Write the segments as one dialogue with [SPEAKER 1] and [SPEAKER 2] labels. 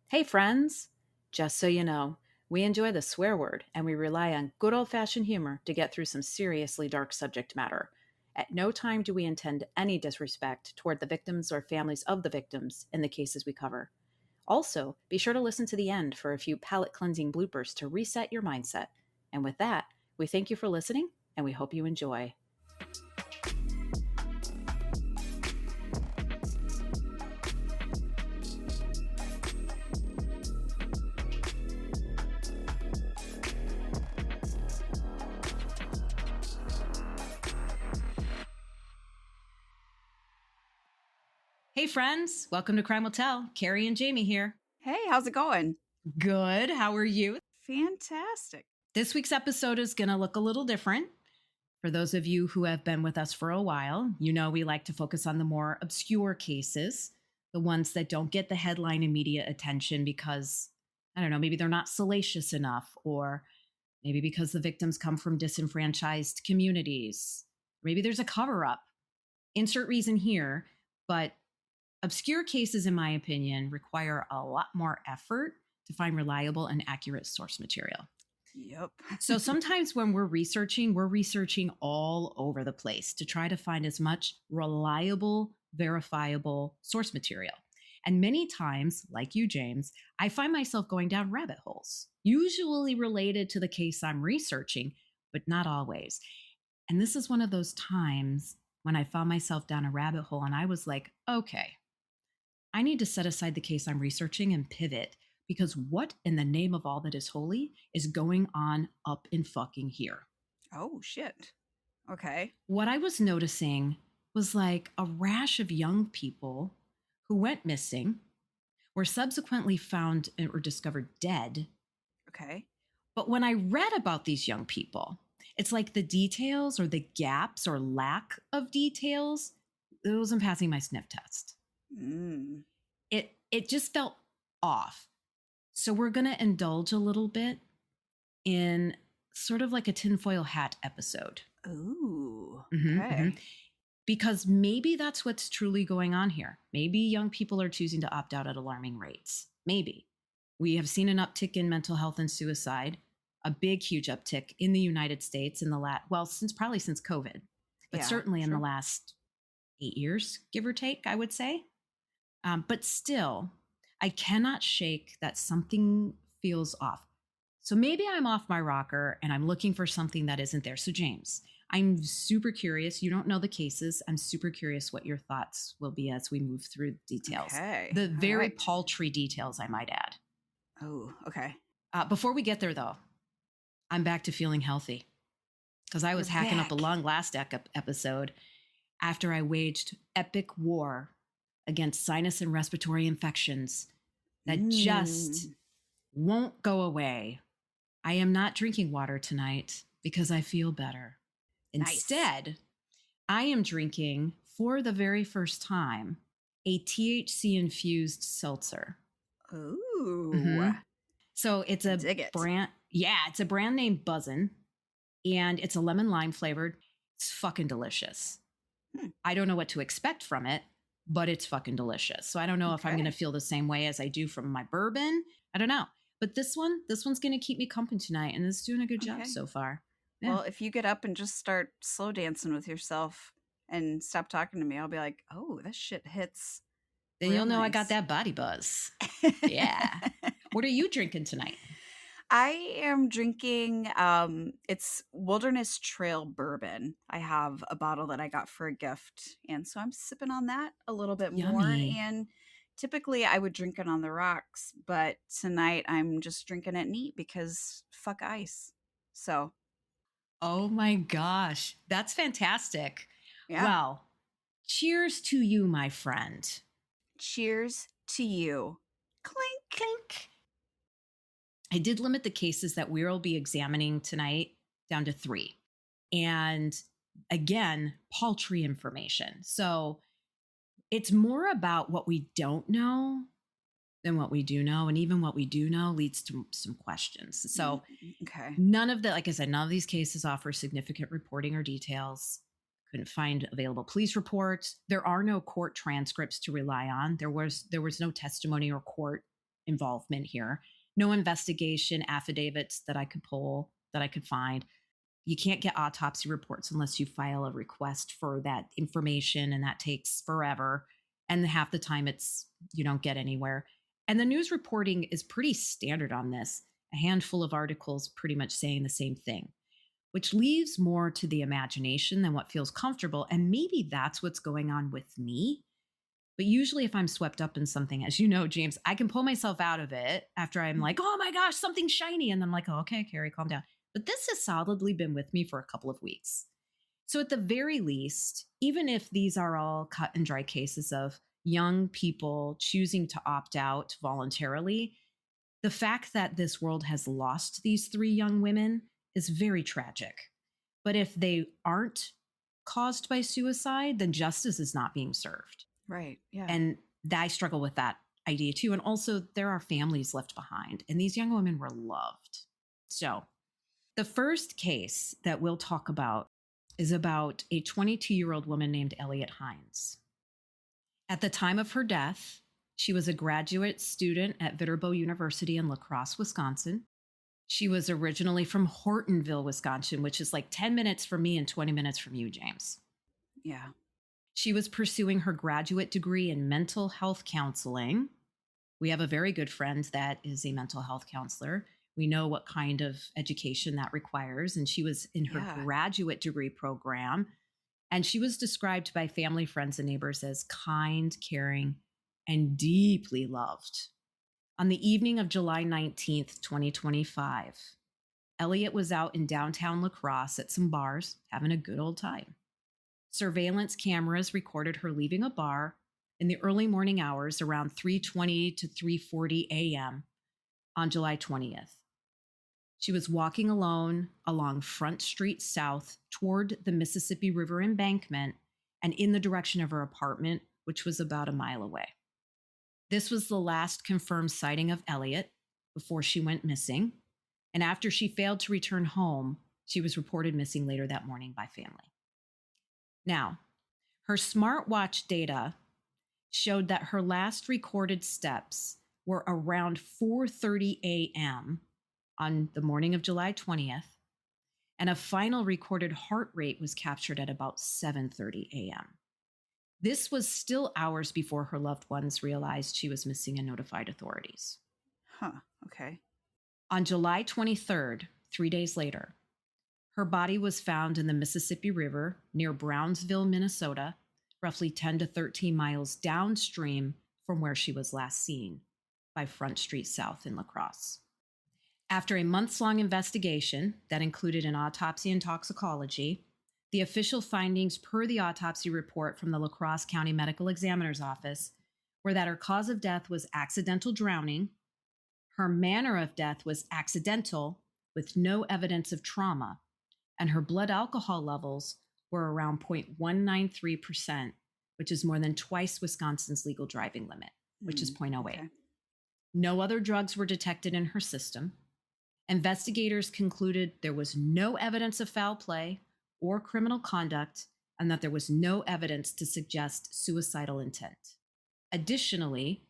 [SPEAKER 1] Hey, friends! Just so you know, we enjoy the swear word and we rely on good old fashioned humor to get through some seriously dark subject matter. At no time do we intend any disrespect toward the victims or families of the victims in the cases we cover. Also, be sure to listen to the end for a few palate cleansing bloopers to reset your mindset. And with that, we thank you for listening and we hope you enjoy. Hey, friends! Welcome to Crime Will Tell. Carrie and Jamie here.
[SPEAKER 2] Hey, how's it going?
[SPEAKER 1] Good. How are you?
[SPEAKER 2] Fantastic.
[SPEAKER 1] This week's episode is going to look a little different. For those of you who have been with us for a while, you know we like to focus on the more obscure cases, the ones that don't get the headline and media attention because, I don't know, maybe they're not salacious enough, or maybe because the victims come from disenfranchised communities. Maybe there's a cover up. Insert reason here, but obscure cases, in my opinion, require a lot more effort to find reliable and accurate source material.
[SPEAKER 2] Yep.
[SPEAKER 1] So sometimes when we're researching all over the place to try to find as much reliable, verifiable source material. And many times, like you, James, I find myself going down rabbit holes, usually related to the case I'm researching, but not always. And this is one of those times when I found myself down a rabbit hole and I was like, okay, I need to set aside the case I'm researching and pivot, because what in the name of all that is holy is going on up in fucking here?
[SPEAKER 2] Oh, shit. Okay.
[SPEAKER 1] What I was noticing was like a rash of young people who went missing, were subsequently found or discovered dead.
[SPEAKER 2] Okay.
[SPEAKER 1] But when I read about these young people, it's like the details or the gaps or lack of details, it wasn't passing my sniff test. It just felt off. So we're going to indulge a little bit in sort of like a tinfoil hat episode.
[SPEAKER 2] Ooh.
[SPEAKER 1] Okay. Because maybe that's what's truly going on here. Maybe young people are choosing to opt out at alarming rates. Maybe. We have seen an uptick in mental health and suicide, a big, huge uptick in the United States in the since COVID, but certainly in the last 8 years, give or take, I would say. But still, I cannot shake that something feels off. So maybe I'm off my rocker and I'm looking for something that isn't there. So James, I'm super curious. You don't know the cases. I'm super curious what your thoughts will be as we move through the details.
[SPEAKER 2] Okay.
[SPEAKER 1] The very paltry details, I might add.
[SPEAKER 2] Oh, okay.
[SPEAKER 1] Before we get there, though, I'm back to feeling healthy because I was hacking up a lung last episode after I waged epic war against sinus and respiratory infections that just won't go away. I am not drinking water tonight because I feel better. Instead, I am drinking, for the very first time, a THC-infused seltzer.
[SPEAKER 2] Ooh.
[SPEAKER 1] So it's a brand. Yeah, it's a brand named Buzzin', and it's a lemon lime flavored. It's fucking delicious. I don't know what to expect from it, but it's fucking delicious. So I don't know if I'm going to feel the same way as I do from my bourbon. I don't know. But this one's going to keep me company tonight, and it's doing a good job so far.
[SPEAKER 2] Yeah. Well, if you get up and just start slow dancing with yourself and stop talking to me, I'll be like, oh, that shit hits.
[SPEAKER 1] Then you'll know I got that body buzz. Yeah. What are you drinking tonight?
[SPEAKER 2] I am drinking, it's Wilderness Trail bourbon. I have a bottle that I got for a gift, and so I'm sipping on that a little bit more. And typically I would drink it on the rocks, but tonight I'm just drinking it neat because fuck ice. So.
[SPEAKER 1] Oh my gosh, that's fantastic.
[SPEAKER 2] Yeah.
[SPEAKER 1] Well, cheers to you, my friend.
[SPEAKER 2] Cheers to you. Clink,
[SPEAKER 1] clink. I did limit the cases that we'll be examining tonight down to 3. And again, paltry information. So it's more about what we don't know than what we do know. And even what we do know leads to some questions. So none of these cases offer significant reporting or details. Couldn't find available police reports. There are no court transcripts to rely on. There was no testimony or court involvement here. No investigation affidavits that I could pull, that I could find. You can't get autopsy reports unless you file a request for that information, and that takes forever. And half the time you don't get anywhere. And the news reporting is pretty standard on this. A handful of articles pretty much saying the same thing, which leaves more to the imagination than what feels comfortable. And maybe that's what's going on with me. But usually, if I'm swept up in something, as you know, James, I can pull myself out of it after I'm like, oh my gosh, something shiny. And I'm like, oh, okay, Carrie, calm down. But this has solidly been with me for a couple of weeks. So, at the very least, even if these are all cut and dry cases of young people choosing to opt out voluntarily, the fact that this world has lost these three young women is very tragic. But if they aren't caused by suicide, then justice is not being served.
[SPEAKER 2] Right. Yeah.
[SPEAKER 1] And I struggle with that idea too. And also, there are families left behind, and these young women were loved. So, the first case that we'll talk about is about a 22-year-old woman named Eliotte Heinz. At the time of her death, she was a graduate student at Viterbo University in La Crosse, Wisconsin. She was originally from Hortonville, Wisconsin, which is like 10 minutes from me and 20 minutes from you, James.
[SPEAKER 2] Yeah.
[SPEAKER 1] She was pursuing her graduate degree in mental health counseling. We have a very good friend that is a mental health counselor. We know what kind of education that requires. And she was in her graduate degree program. And she was described by family, friends, and neighbors as kind, caring, and deeply loved. On the evening of July 19th, 2025, Eliotte was out in downtown La Crosse at some bars having a good old time. Surveillance cameras recorded her leaving a bar in the early morning hours around 3:20 to 3:40 a.m. on July 20th. She was walking alone along Front Street South toward the Mississippi River embankment and in the direction of her apartment, which was about a mile away. This was the last confirmed sighting of Eliotte before she went missing. And after she failed to return home, she was reported missing later that morning by family. Now, her smartwatch data showed that her last recorded steps were around 4:30 a.m. on the morning of July 20th, and a final recorded heart rate was captured at about 7:30 a.m. This was still hours before her loved ones realized she was missing and notified authorities.
[SPEAKER 2] Huh. Okay.
[SPEAKER 1] On July 23rd, 3 days later, her body was found in the Mississippi River near Brownsville, Minnesota, roughly 10 to 13 miles downstream from where she was last seen by Front Street South in La Crosse. After a months-long investigation that included an autopsy and toxicology, the official findings per the autopsy report from the La Crosse County Medical Examiner's Office were that her cause of death was accidental drowning, her manner of death was accidental with no evidence of trauma, and her blood alcohol levels were around 0.193%, which is more than twice Wisconsin's legal driving limit, which is 0.08. Okay. No other drugs were detected in her system. Investigators concluded there was no evidence of foul play or criminal conduct, and that there was no evidence to suggest suicidal intent. Additionally,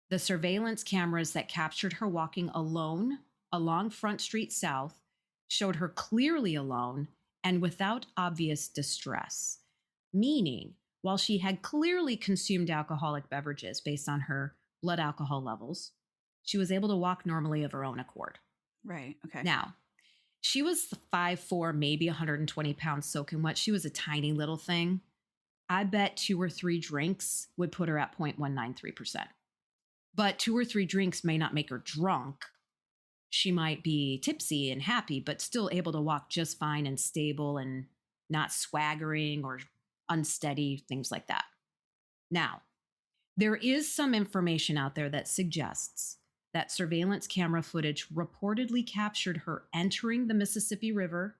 [SPEAKER 1] the surveillance cameras that captured her walking alone along Front Street South showed her clearly alone and without obvious distress, meaning while she had clearly consumed alcoholic beverages based on her blood alcohol levels, she was able to walk normally of her own accord.
[SPEAKER 2] Right. Okay.
[SPEAKER 1] Now, she was 5'4", maybe 120 pounds soaking wet. She was a tiny little thing. I bet 2 or 3 drinks would put her at 0.193%. But 2 or 3 drinks may not make her drunk. She might be tipsy and happy, but still able to walk just fine and stable and not swaggering or unsteady, things like that. Now, there is some information out there that suggests that surveillance camera footage reportedly captured her entering the Mississippi River,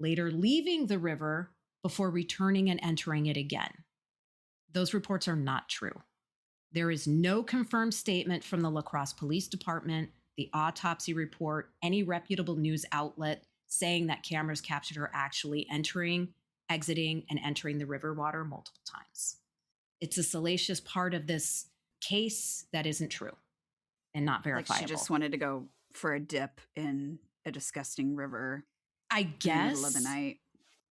[SPEAKER 1] later leaving the river before returning and entering it again. Those reports are not true. There is no confirmed statement from the La Crosse Police Department, the autopsy report, any reputable news outlet saying that cameras captured her actually entering, exiting, and entering the river water multiple times. It's a salacious part of this case that isn't true. and not
[SPEAKER 2] Like she just
[SPEAKER 1] verifiable.
[SPEAKER 2] wanted to go for a dip in a disgusting river
[SPEAKER 1] I
[SPEAKER 2] in the middle of the
[SPEAKER 1] guess,
[SPEAKER 2] night.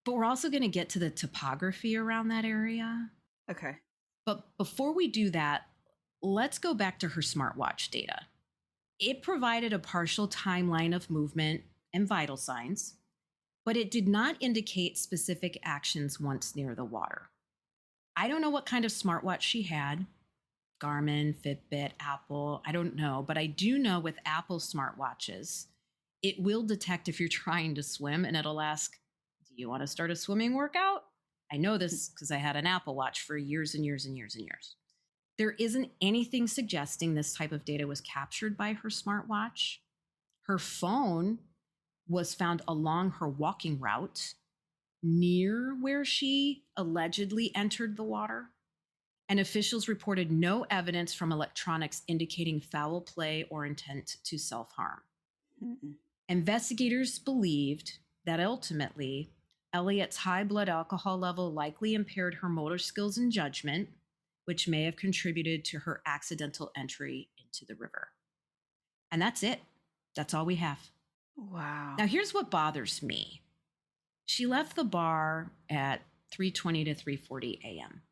[SPEAKER 1] but we're also going to get to the topography around that area.
[SPEAKER 2] Okay.
[SPEAKER 1] But before we do that, let's go back to her smartwatch data. It provided a partial timeline of movement and vital signs, but it did not indicate specific actions once near the water. I don't know what kind of smartwatch she had. Garmin, Fitbit, Apple, I don't know. But I do know with Apple smartwatches, it will detect if you're trying to swim and it'll ask, do you want to start a swimming workout? I know this because I had an Apple Watch for years and years and years and years. There isn't anything suggesting this type of data was captured by her smartwatch. Her phone was found along her walking route near where she allegedly entered the water. And officials reported no evidence from electronics indicating foul play or intent to self harm. Investigators believed that ultimately, Elliott's high blood alcohol level likely impaired her motor skills and judgment, which may have contributed to her accidental entry into the river. And that's it. That's all we have.
[SPEAKER 2] Wow.
[SPEAKER 1] Now, here's what bothers me. She left the bar at 3:20 to 3:40 a.m.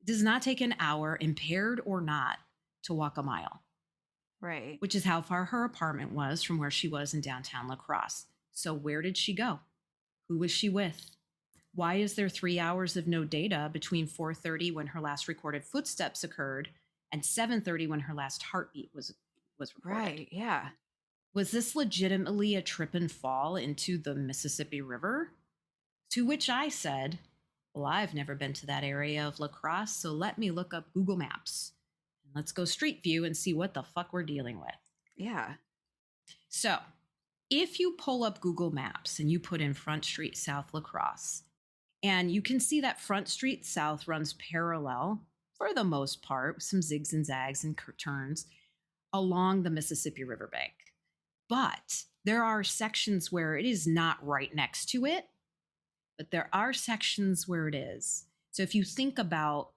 [SPEAKER 1] It does not take an hour, impaired or not, to walk a mile.
[SPEAKER 2] Right.
[SPEAKER 1] Which is how far her apartment was from where she was in downtown La Crosse. So where did she go? Who was she with? Why is there 3 hours of no data between 4:30 when her last recorded footsteps occurred and 7:30 when her last heartbeat was recorded?
[SPEAKER 2] Right. Yeah.
[SPEAKER 1] Was this legitimately a trip and fall into the Mississippi River? To which I said, well, I've never been to that area of La Crosse, so let me look up Google Maps. And let's go Street View and see what the fuck we're dealing with.
[SPEAKER 2] Yeah.
[SPEAKER 1] So, if you pull up Google Maps and you put in Front Street South La Crosse, and you can see that Front Street South runs parallel, for the most part, with some zigs and zags and turns, along the Mississippi riverbank. But there are sections where it is not right next to it, but there are sections where it is. So if you think about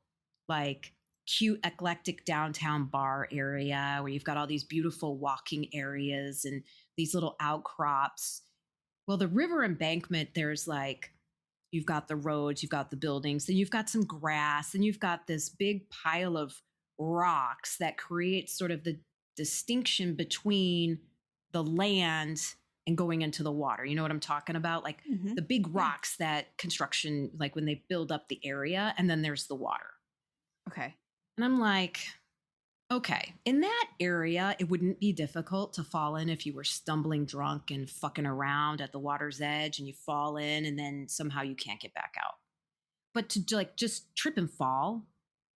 [SPEAKER 1] like cute, eclectic downtown bar area where you've got all these beautiful walking areas and these little outcrops, well, the river embankment, there's like, you've got the roads, you've got the buildings, then you've got some grass, and you've got this big pile of rocks that creates sort of the distinction between the land and going into the water. You know what I'm talking about? Like the big rocks that construction, like when they build up the area, and then there's the water.
[SPEAKER 2] Okay.
[SPEAKER 1] And I'm like, okay, in that area, it wouldn't be difficult to fall in if you were stumbling drunk and fucking around at the water's edge and you fall in and then somehow you can't get back out. But to like just trip and fall,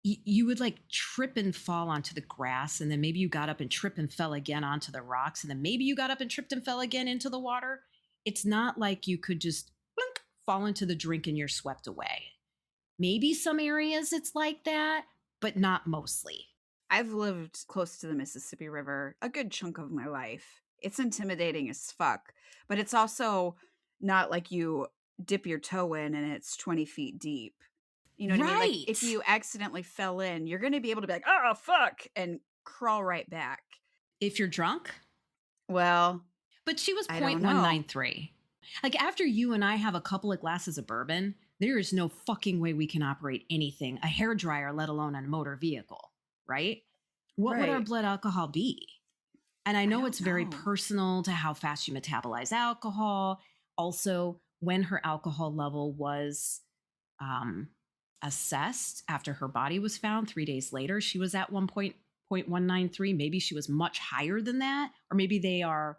[SPEAKER 1] you would like trip and fall onto the grass, and then maybe you got up and tripped and fell again onto the rocks, and then maybe you got up and tripped and fell again into the water. It's not like you could just blink, fall into the drink and you're swept away. Maybe some areas it's like that, but not mostly.
[SPEAKER 2] I've lived close to the Mississippi River a good chunk of my life. It's intimidating as fuck, but it's also not like you dip your toe in and it's 20 feet deep. You know what I mean? Like if you accidentally fell in, you're going to be able to be like, oh, fuck, and crawl right back.
[SPEAKER 1] If you're drunk?
[SPEAKER 2] Well,
[SPEAKER 1] but she was 0.193. Like after you and I have a couple of glasses of bourbon, there is no fucking way we can operate anything, a hairdryer, let alone a motor vehicle, right? What would our blood alcohol be? And I know it's very personal to how fast you metabolize alcohol. Also, when her alcohol level was assessed after her body was found 3 days later, she was at 1.193. Maybe she was much higher than that, or maybe they are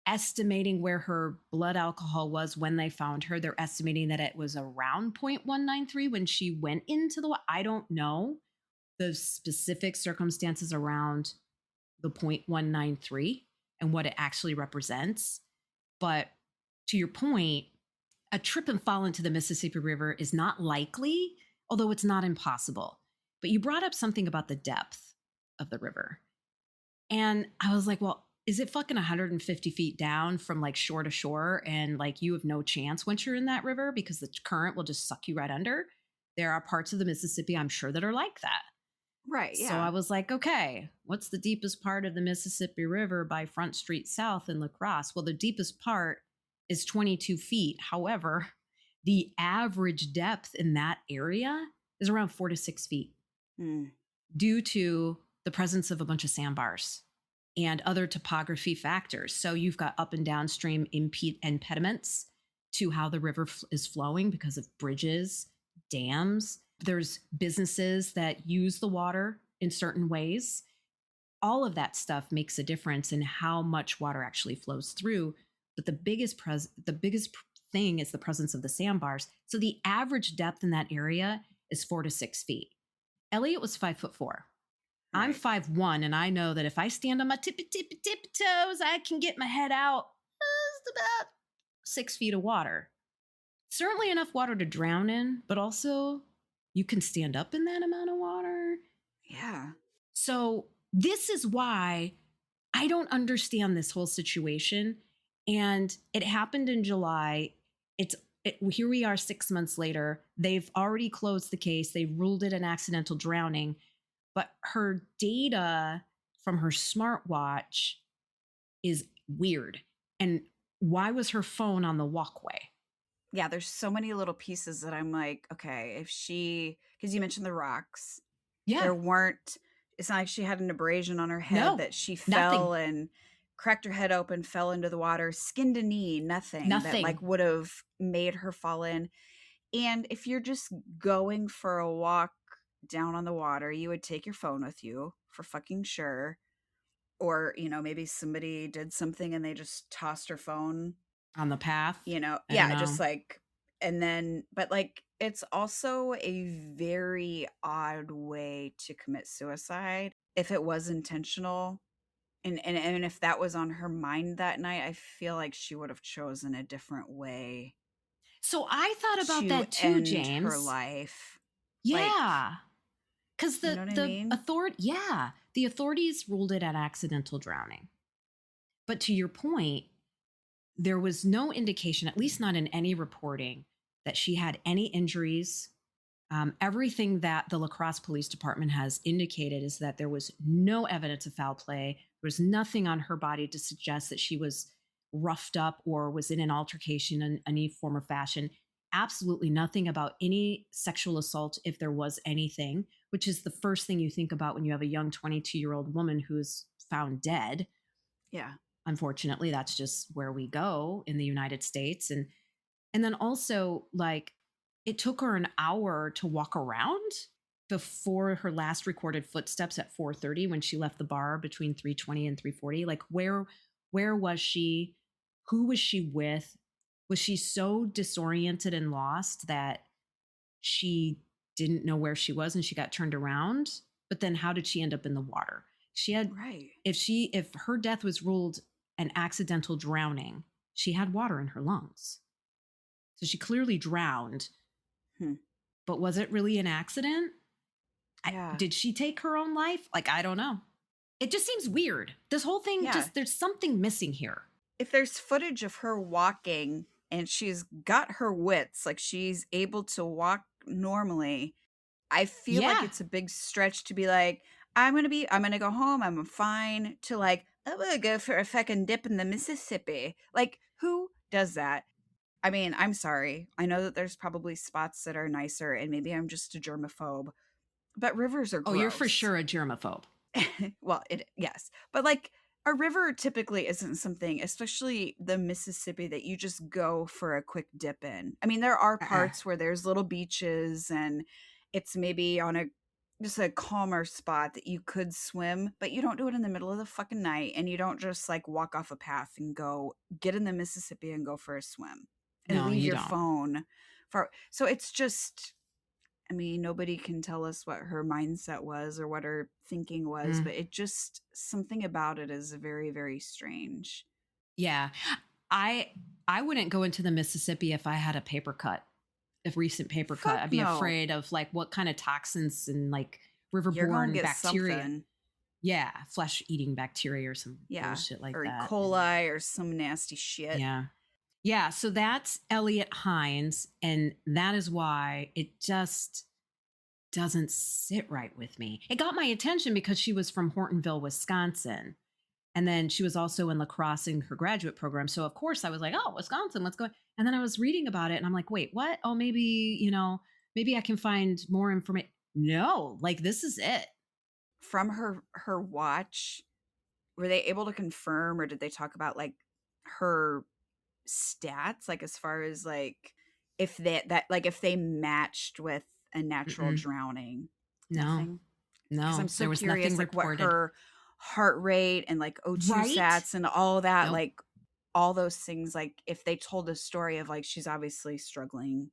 [SPEAKER 1] estimating where her blood alcohol was when they found her. They're estimating that it was around 0.193 when she went into the water. I don't know the specific circumstances around the 0.193 and what it actually represents. But to your point, a trip and fall into the Mississippi River is not likely, although it's not impossible. But you brought up something about the depth of the river. And I was like, well, is it fucking 150 feet down from like shore to shore and like you have no chance once you're in that river because the current will just suck you right under? There are parts of the Mississippi, I'm sure, that are like that.
[SPEAKER 2] Right.
[SPEAKER 1] So I
[SPEAKER 2] Yeah.
[SPEAKER 1] was like, okay, what's the deepest part of the Mississippi River by Front Street South in La Crosse? Well, the deepest part is 22 feet. However, the average depth in that area is around 4 to 6 feet
[SPEAKER 2] Mm.
[SPEAKER 1] due to the presence of a bunch of sandbars and other topography factors. So you've got up and downstream impediments to how the river is flowing because of bridges, dams. There's businesses that use the water in certain ways. All of that stuff makes a difference in how much water actually flows through. But the biggest thing is the presence of the sandbars. So the average depth in that area is 4 to 6 feet. Elliot was 5'4". I'm
[SPEAKER 2] Right.
[SPEAKER 1] 5'1", and I know that if I stand on my tippy toes, I can get my head out just about 6 feet of water. Certainly enough water to drown in, but also you can stand up in that amount of water.
[SPEAKER 2] Yeah.
[SPEAKER 1] So this is why I don't understand this whole situation. And it happened in July. Here we are 6 months later. They've already closed the case. They ruled it an accidental drowning. But her data from her smartwatch is weird. And why was her phone on the walkway?
[SPEAKER 2] Yeah. There's so many little pieces that I'm like, okay, if she, because you mentioned the rocks,
[SPEAKER 1] Yeah,
[SPEAKER 2] there weren't, it's not like she had an abrasion on her head
[SPEAKER 1] no,
[SPEAKER 2] that she
[SPEAKER 1] nothing,
[SPEAKER 2] fell and cracked her head open, fell into the water, skin to knee, nothing that
[SPEAKER 1] nothing
[SPEAKER 2] like would have made her fall in. And if you're just going for a walk down on the water, you would take your phone with you for fucking sure. Or, maybe somebody did something and they just tossed her phone,
[SPEAKER 1] on the path. I don't
[SPEAKER 2] yeah, just
[SPEAKER 1] know.
[SPEAKER 2] like, and then, but like, it's also a very odd way to commit suicide if it was intentional. And if that was on her mind that night, I feel like she would have chosen a different way
[SPEAKER 1] So I thought about
[SPEAKER 2] to
[SPEAKER 1] that too,
[SPEAKER 2] end her
[SPEAKER 1] James.
[SPEAKER 2] life. Like,
[SPEAKER 1] Yeah. Because
[SPEAKER 2] you
[SPEAKER 1] the
[SPEAKER 2] know what I
[SPEAKER 1] the
[SPEAKER 2] mean?
[SPEAKER 1] authority, yeah, the authorities ruled it an accidental drowning. But to your point, there was no indication, at least not in any reporting, that she had any injuries. Everything that the La Crosse Police Department has indicated is that there was no evidence of foul play. There was nothing on her body to suggest that she was roughed up or was in an altercation in any form or fashion. Absolutely nothing about any sexual assault, if there was anything, which is the first thing you think about when you have a young 22-year-old woman who is found dead.
[SPEAKER 2] Yeah.
[SPEAKER 1] Unfortunately, that's just where we go in the United States. And then also, like, it took her an hour to walk around before her last recorded footsteps at 4:30 when she left the bar between 3:20 and 3:40. Like, where was she? Who was she with? Was she so disoriented and lost that she didn't know where she was and she got turned around? But then how did she end up in the water? She had
[SPEAKER 2] Right.
[SPEAKER 1] if her death was ruled an accidental drowning, she had water in her lungs. So she clearly drowned.
[SPEAKER 2] Hmm.
[SPEAKER 1] But was it really an accident?
[SPEAKER 2] Yeah.
[SPEAKER 1] Did she take her own life? Like, I don't know. It just seems weird. This whole thing,
[SPEAKER 2] Yeah.
[SPEAKER 1] just, there's something missing here.
[SPEAKER 2] If there's footage of her walking and she's got her wits, like she's able to walk normally, I feel like
[SPEAKER 1] Yeah.
[SPEAKER 2] it's a big stretch to be like, I'm gonna go home, I'm fine, to like, I'm gonna go for a fucking dip in the Mississippi. Like, who does that? I mean, I'm sorry. I know that there's probably spots that are nicer, and maybe I'm just a germaphobe, but rivers are
[SPEAKER 1] Oh, you're for
[SPEAKER 2] gross.
[SPEAKER 1] sure a germaphobe.
[SPEAKER 2] Well, yes. But like a river typically isn't something, especially the Mississippi, that you just go for a quick dip in. I mean, there are
[SPEAKER 1] Uh-uh.
[SPEAKER 2] parts where there's little beaches and it's maybe on a just a calmer spot that you could swim, but you don't do it in the middle of the fucking night, and you don't just like walk off a path and go get in the Mississippi and go for a swim and
[SPEAKER 1] No,
[SPEAKER 2] leave
[SPEAKER 1] you
[SPEAKER 2] your
[SPEAKER 1] don't.
[SPEAKER 2] phone for, so it's just, I mean, nobody can tell us what her mindset was or what her thinking was,
[SPEAKER 1] Mm.
[SPEAKER 2] but it just, something about it is very, very strange.
[SPEAKER 1] Yeah. I I wouldn't go into the Mississippi if I had a paper cut, a recent paper cut.
[SPEAKER 2] Fuck
[SPEAKER 1] I'd be
[SPEAKER 2] no.
[SPEAKER 1] afraid of like what kind of toxins and like
[SPEAKER 2] You're going to
[SPEAKER 1] riverborne
[SPEAKER 2] get
[SPEAKER 1] bacteria.
[SPEAKER 2] something.
[SPEAKER 1] Yeah, flesh eating bacteria or some
[SPEAKER 2] Yeah.
[SPEAKER 1] bullshit like
[SPEAKER 2] Or E.
[SPEAKER 1] that. And
[SPEAKER 2] coli or some nasty shit.
[SPEAKER 1] yeah. Yeah, so that's Elliott Heinz, and that is why it just doesn't sit right with me. It got my attention because she was from Hortonville, Wisconsin. And then she was also in lacrosse in her graduate program. So of course I was like, oh, Wisconsin, what's going? And then I was reading about it and I'm like, wait, what? Oh, maybe, maybe I can find more information. No, like this is it.
[SPEAKER 2] From her watch, were they able to confirm, or did they talk about like her stats, like as far as like if if they matched with a natural
[SPEAKER 1] Mm-mm.
[SPEAKER 2] drowning?
[SPEAKER 1] No,
[SPEAKER 2] Nothing. Because I'm
[SPEAKER 1] no,
[SPEAKER 2] so
[SPEAKER 1] there was nothing
[SPEAKER 2] curious, like what
[SPEAKER 1] reported.
[SPEAKER 2] her heart rate and like O2
[SPEAKER 1] Right?
[SPEAKER 2] stats and all that,
[SPEAKER 1] Nope.
[SPEAKER 2] like all those things, like if they told a story of like she's obviously struggling,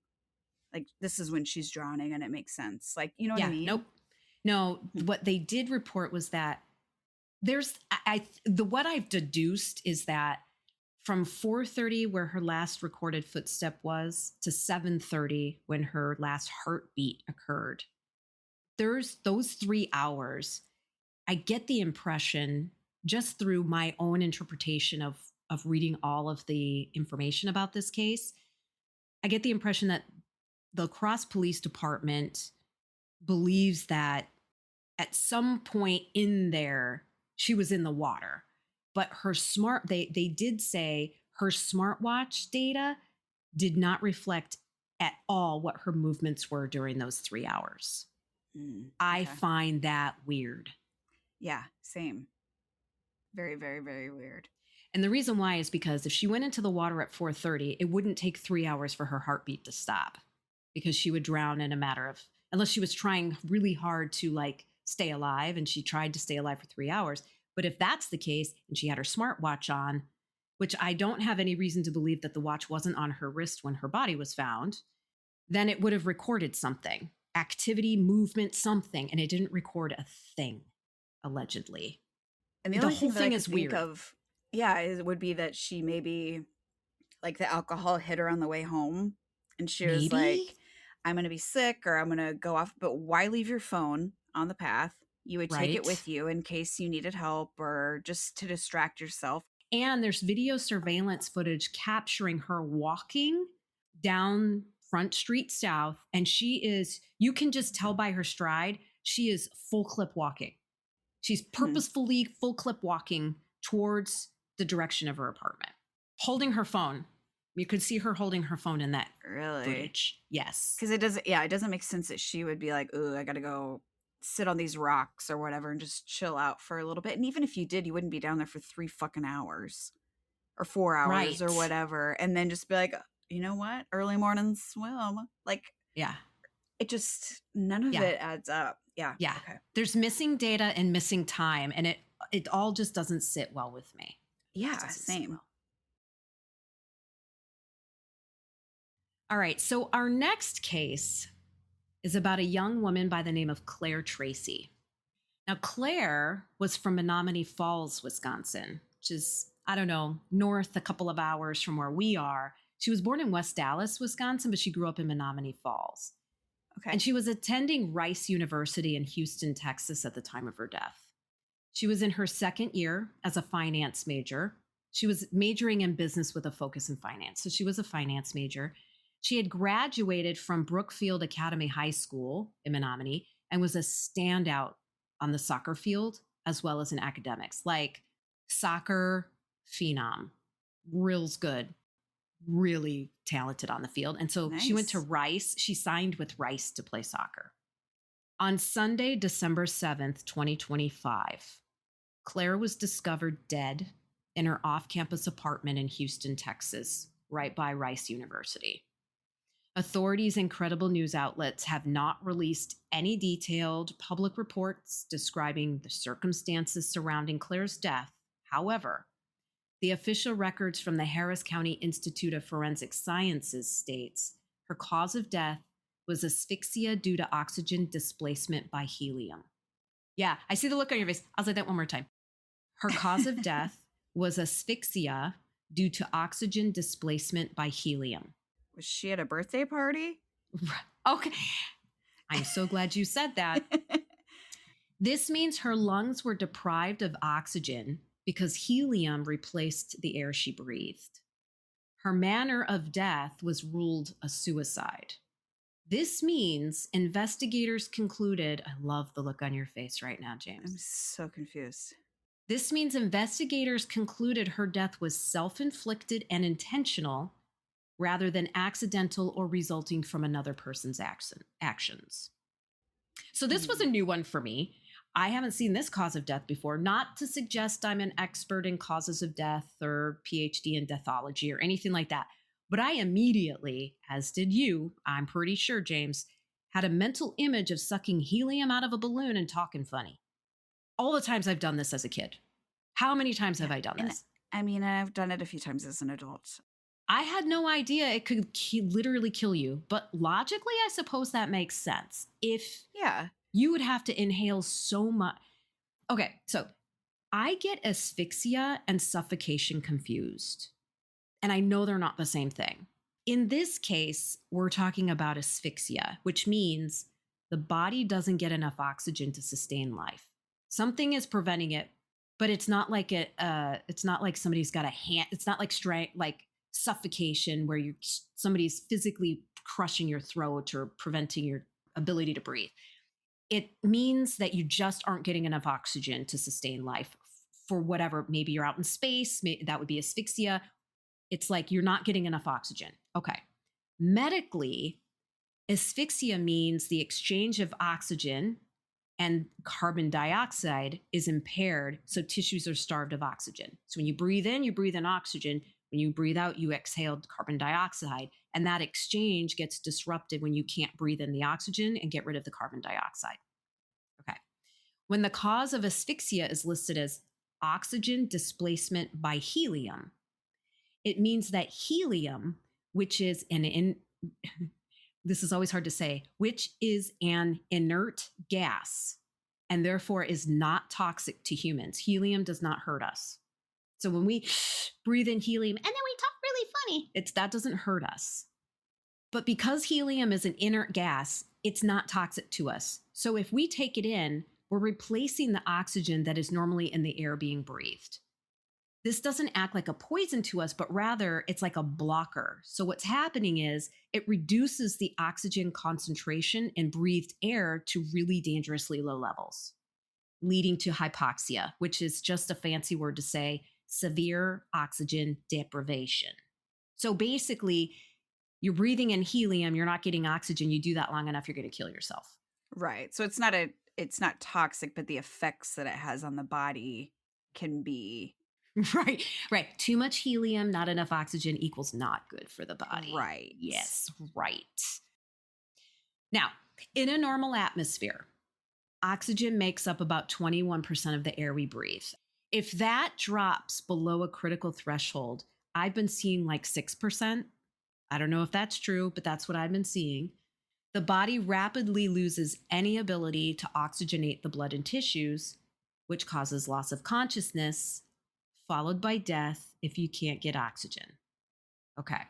[SPEAKER 2] like this is when she's drowning and it makes sense. Like, you know what I
[SPEAKER 1] Yeah,
[SPEAKER 2] mean?
[SPEAKER 1] nope. No,
[SPEAKER 2] Hmm.
[SPEAKER 1] what they did report was that what I've deduced is that from 4:30 where her last recorded footstep was to 7:30 when her last heartbeat occurred. There's those 3 hours. I get the impression just through my own interpretation of reading all of the information about this case, I get the impression that the Cross Police Department believes that at some point in there she was in the water, but they did say her smartwatch data did not reflect at all what her movements were during those 3 hours. I
[SPEAKER 2] Okay.
[SPEAKER 1] find that weird.
[SPEAKER 2] Yeah, same. Very, very, very weird.
[SPEAKER 1] And the reason why is because if she went into the water at 4:30, it wouldn't take 3 hours for her heartbeat to stop, because she would drown in a matter of, unless she was trying really hard to like stay alive, and she tried to stay alive for 3 hours. But if that's the case and she had her smartwatch on, which I don't have any reason to believe that the watch wasn't on her wrist when her body was found, then it would have recorded something, activity, movement, something, and it didn't record a thing, allegedly.
[SPEAKER 2] And the
[SPEAKER 1] The
[SPEAKER 2] only
[SPEAKER 1] whole
[SPEAKER 2] thing that I
[SPEAKER 1] thing
[SPEAKER 2] could
[SPEAKER 1] is
[SPEAKER 2] think
[SPEAKER 1] weird.
[SPEAKER 2] of, yeah, would be that she maybe like the alcohol hit her on the way home and she was like,
[SPEAKER 1] Maybe?
[SPEAKER 2] I'm going to be sick or I'm going to go off. But why leave your phone on the path? You would take it
[SPEAKER 1] Right?
[SPEAKER 2] with you in case you needed help or just to distract yourself.
[SPEAKER 1] And there's video surveillance footage capturing her walking down Front Street South. And you can just tell by her stride, she is full clip walking. She's
[SPEAKER 2] Hmm.
[SPEAKER 1] purposefully full clip walking towards the direction of her apartment, holding her phone. You could see her holding her phone in that
[SPEAKER 2] Really?
[SPEAKER 1] footage. Yes.
[SPEAKER 2] Because it doesn't make sense that she would be like, ooh, I got to go sit on these rocks or whatever and just chill out for a little bit. And even if you did, you wouldn't be down there for 3 fucking hours or 4 hours or
[SPEAKER 1] Right.
[SPEAKER 2] whatever. And then just be like, you know what? Early morning swim. Like,
[SPEAKER 1] Yeah.
[SPEAKER 2] it just, none of
[SPEAKER 1] Yeah.
[SPEAKER 2] it adds up. Yeah.
[SPEAKER 1] Yeah.
[SPEAKER 2] Okay.
[SPEAKER 1] There's missing data and missing time, and it all just doesn't sit well with me. It just
[SPEAKER 2] Yeah.
[SPEAKER 1] doesn't sit
[SPEAKER 2] Same.
[SPEAKER 1] well. All right. So our next case is about a young woman by the name of Claire Tracy. Now, Claire was from Menominee Falls, Wisconsin, which is, I don't know, north a couple of hours from where we are. She was born in West Dallas, Wisconsin, but she grew up in Menominee Falls.
[SPEAKER 2] Okay.
[SPEAKER 1] And she was attending Rice University in Houston, Texas at the time of her death. She was in her second year as a finance major. She was majoring in business with a focus in finance. So she was a finance major. She had graduated from Brookfield Academy High School in Menominee and was a standout on the soccer field as well as in academics, like soccer phenom, real good, really talented on the field. And so she went to
[SPEAKER 2] Nice.
[SPEAKER 1] Rice. She signed with Rice to play soccer. On Sunday, December 7th, 2025, Claire was discovered dead in her off campus apartment in Houston, Texas, right by Rice University. Authorities and credible news outlets have not released any detailed public reports describing the circumstances surrounding Claire's death. However, the official records from the Harris County Institute of Forensic Sciences states her cause of death was asphyxia due to oxygen displacement by helium. Yeah, I see the look on your face. I'll say that one more time. Her cause of death was asphyxia due to oxygen displacement by helium.
[SPEAKER 2] Was she at a birthday party?
[SPEAKER 1] Okay. I'm so glad you said that. This means her lungs were deprived of oxygen because helium replaced the air she breathed. Her manner of death was ruled a suicide. This means investigators concluded, I love the look on your face right now,
[SPEAKER 2] I'm
[SPEAKER 1] James.
[SPEAKER 2] so confused.
[SPEAKER 1] This means investigators concluded her death was self inflicted and intentional rather than accidental or resulting from another person's actions. So, this was a
[SPEAKER 2] Hmm.
[SPEAKER 1] new one for me. I haven't seen this cause of death before, not to suggest I'm an expert in causes of death or PhD in deathology or anything like that. But I immediately, as did you, I'm pretty sure, James, had a mental image of sucking helium out of a balloon and talking funny. All the times I've done this as a kid. How many times have
[SPEAKER 2] Yeah.
[SPEAKER 1] I done
[SPEAKER 2] And
[SPEAKER 1] this?
[SPEAKER 2] I mean, I've done it a few times as an adult.
[SPEAKER 1] I had no idea it could literally kill you, but logically, I suppose that makes sense. If
[SPEAKER 2] Yeah.
[SPEAKER 1] you would have to inhale so much. Okay, so I get asphyxia and suffocation confused, and I know they're not the same thing. In this case, we're talking about asphyxia, which means the body doesn't get enough oxygen to sustain life. Something is preventing it, but it's not like it's not like somebody's got a hand. It's not like like suffocation where somebody's physically crushing your throat or preventing your ability to breathe. It means that you just aren't getting enough oxygen to sustain life for whatever. Maybe you're out in space, that would be asphyxia. It's like you're not getting enough oxygen. Okay. Medically, asphyxia means the exchange of oxygen and carbon dioxide is impaired, so tissues are starved of oxygen. So when you breathe in oxygen. When you breathe out, you exhale carbon dioxide, and that exchange gets disrupted when you can't breathe in the oxygen and get rid of the carbon dioxide. Okay. When the cause of asphyxia is listed as oxygen displacement by helium, it means that helium, which is this is always hard to say, which is an inert gas and therefore is not toxic to humans. Helium does not hurt us. So when we breathe in helium and then we talk really funny, that doesn't hurt us. But because helium is an inert gas, it's not toxic to us. So if we take it in, we're replacing the oxygen that is normally in the air being breathed. This doesn't act like a poison to us, but rather it's like a blocker. So what's happening is it reduces the oxygen concentration in breathed air to really dangerously low levels, leading to hypoxia, which is just a fancy word to say severe oxygen deprivation. So basically, you're breathing in helium, you're not getting oxygen. You do that long enough, you're going to kill yourself.
[SPEAKER 2] Right. So it's not toxic, but the effects that it has on the body can be
[SPEAKER 1] Right, right. Too much helium, not enough oxygen equals not good for the body.
[SPEAKER 2] right.
[SPEAKER 1] Yes, right. Now, in a normal atmosphere, oxygen makes up about 21% of the air we breathe. If that drops below a critical threshold, I've been seeing like 6%. I don't know if that's true, but that's what I've been seeing. The body rapidly loses any ability to oxygenate the blood and tissues, which causes loss of consciousness, followed by death if you can't get oxygen. Okay.